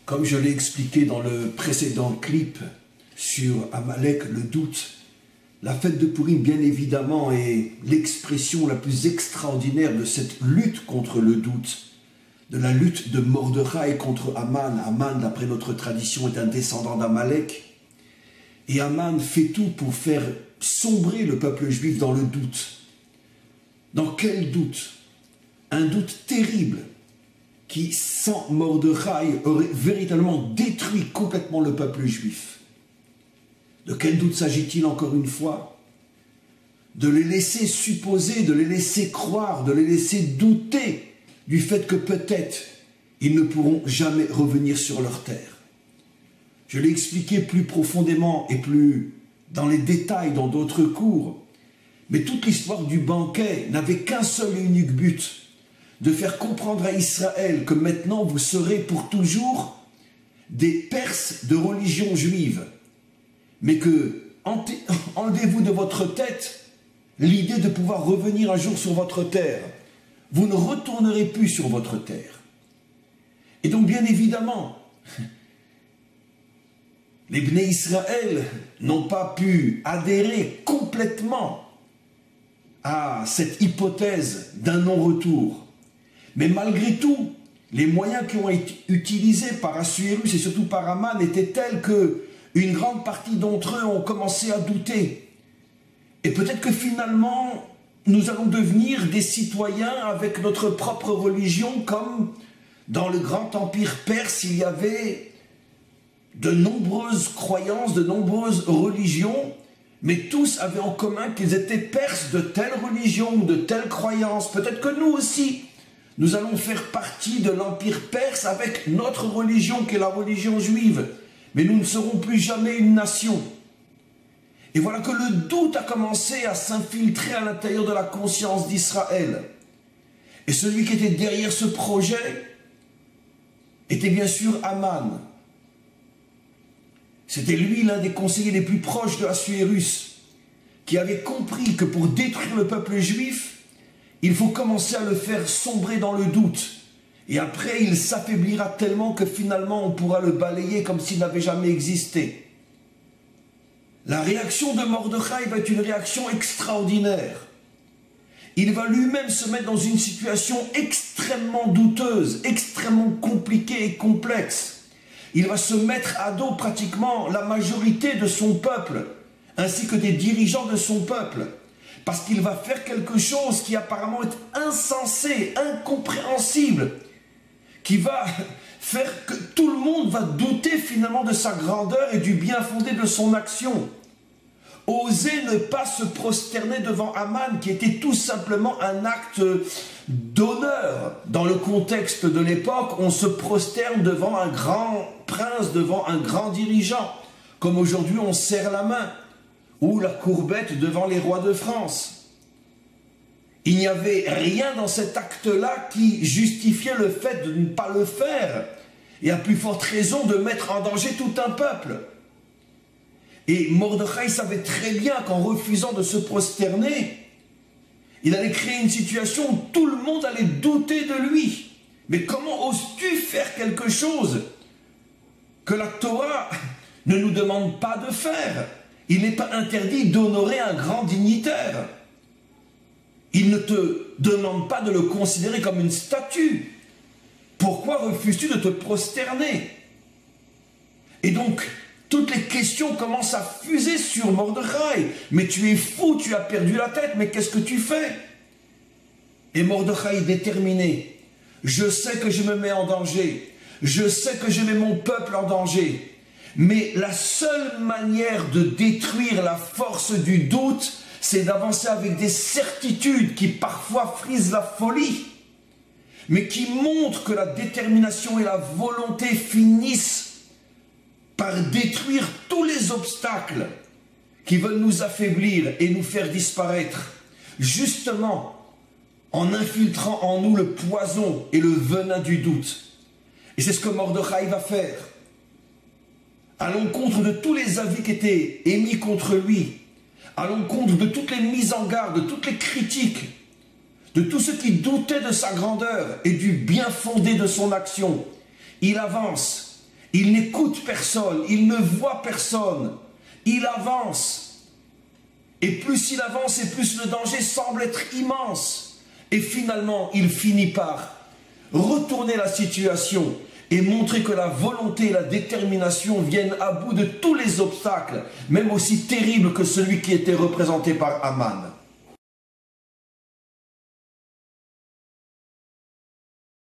Comme je l'ai expliqué dans le précédent clip sur Amalek, le doute, la fête de Pourim, bien évidemment, est l'expression la plus extraordinaire de cette lutte contre le doute, de la lutte de Mordechai contre Aman. Aman, d'après notre tradition, est un descendant d'Amalek. Et Aman fait tout pour faire sombrer le peuple juif dans le doute. Dans quel doute? Un doute terrible qui, sans Mordechai, aurait véritablement détruit complètement le peuple juif. De quel doute s'agit-il encore une fois? De les laisser supposer, de les laisser croire, de les laisser douter du fait que peut-être ils ne pourront jamais revenir sur leur terre. Je l'ai expliqué plus profondément et plus dans les détails dans d'autres cours, mais toute l'histoire du banquet n'avait qu'un seul et unique but, de faire comprendre à Israël que maintenant vous serez pour toujours des Perses de religion juive, mais que enlevez-vous de votre tête l'idée de pouvoir revenir un jour sur votre terre. Vous ne retournerez plus sur votre terre. Et donc bien évidemment, les Bnei Israël n'ont pas pu adhérer complètement à cette hypothèse d'un non-retour. Mais malgré tout, les moyens qui ont été utilisés par Assuérus et surtout par Aman étaient tels que une grande partie d'entre eux ont commencé à douter. Et peut-être que finalement, nous allons devenir des citoyens avec notre propre religion, comme dans le grand empire perse, il y avait de nombreuses croyances, de nombreuses religions, mais tous avaient en commun qu'ils étaient perses de telle religion ou de telle croyance. Peut-être que nous aussi, nous allons faire partie de l'empire perse avec notre religion qui est la religion juive, mais nous ne serons plus jamais une nation. Et voilà que le doute a commencé à s'infiltrer à l'intérieur de la conscience d'Israël. Et celui qui était derrière ce projet était bien sûr Aman. C'était lui l'un des conseillers les plus proches de Assuérus, qui avait compris que pour détruire le peuple juif, il faut commencer à le faire sombrer dans le doute. Et après, il s'affaiblira tellement que finalement, on pourra le balayer comme s'il n'avait jamais existé. La réaction de Mordechai va être une réaction extraordinaire. Il va lui-même se mettre dans une situation extrêmement douteuse, extrêmement compliquée et complexe. Il va se mettre à dos pratiquement la majorité de son peuple, ainsi que des dirigeants de son peuple, parce qu'il va faire quelque chose qui apparemment est insensé, incompréhensible, qui va faire que tout le monde va douter finalement de sa grandeur et du bien fondé de son action. Oser ne pas se prosterner devant Aman, qui était tout simplement un acte d'honneur. Dans le contexte de l'époque, on se prosterne devant un grand prince, devant un grand dirigeant, comme aujourd'hui on serre la main, ou la courbette devant les rois de France. Il n'y avait rien dans cet acte-là qui justifiait le fait de ne pas le faire, et à plus forte raison de mettre en danger tout un peuple. Et Mordechai savait très bien qu'en refusant de se prosterner, il allait créer une situation où tout le monde allait douter de lui. Mais comment oses-tu faire quelque chose que la Torah ne nous demande pas de faire? Il n'est pas interdit d'honorer un grand dignitaire. Il ne te demande pas de le considérer comme une statue. Pourquoi refuses-tu de te prosterner? Et donc, toutes les questions commencent à fuser sur Mordechai. Mais tu es fou, tu as perdu la tête, mais qu'est-ce que tu fais? Et Mordechai est déterminé. Je sais que je me mets en danger. Je sais que je mets mon peuple en danger. Mais la seule manière de détruire la force du doute, c'est d'avancer avec des certitudes qui parfois frisent la folie, mais qui montrent que la détermination et la volonté finissent par détruire tous les obstacles qui veulent nous affaiblir et nous faire disparaître, justement en infiltrant en nous le poison et le venin du doute. Et c'est ce que Mordechai va faire. À l'encontre de tous les avis qui étaient émis contre lui, à l'encontre de toutes les mises en garde, de toutes les critiques, de tous ceux qui doutaient de sa grandeur et du bien fondé de son action, il avance Il n'écoute personne, il ne voit personne. Il avance. Et plus il avance, et plus le danger semble être immense. Et finalement, il finit par retourner la situation et montrer que la volonté et la détermination viennent à bout de tous les obstacles, même aussi terribles que celui qui était représenté par Aman.